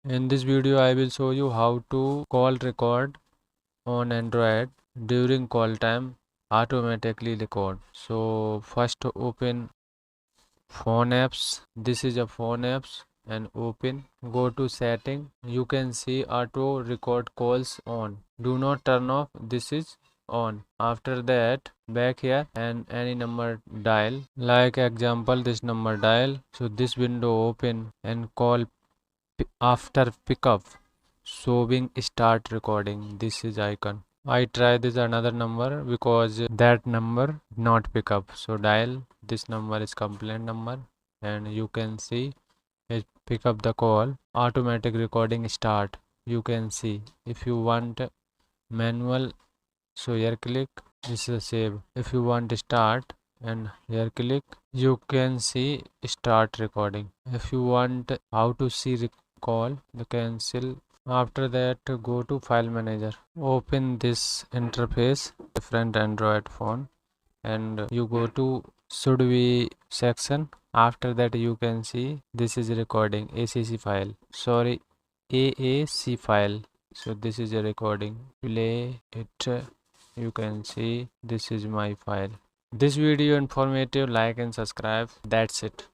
In this video I will show you how to call record on Android. During call time automatically record. So first open phone apps. This is a phone apps, and open, go to setting. You can see auto record calls on. Do not turn off, this is on. After that back here and any number dial, like example this number dial. So this window open and call after pickup showing start recording. This is icon. I try this another number because that number not pick up. So dial this number is complaint number, and you can see it pick up the call. Automatic recording start. You can see if you want manual, so here click, this is a save. If you want to start and here click, you can see start recording. If you want how to see call, the cancel. After that go to file manager, open this interface different Android phone, and you go to should we section. After that you can see this is recording ACC file, sorry, AAC file. So this is a recording, play it. You can see this is my file. This video informative, like and subscribe. That's it.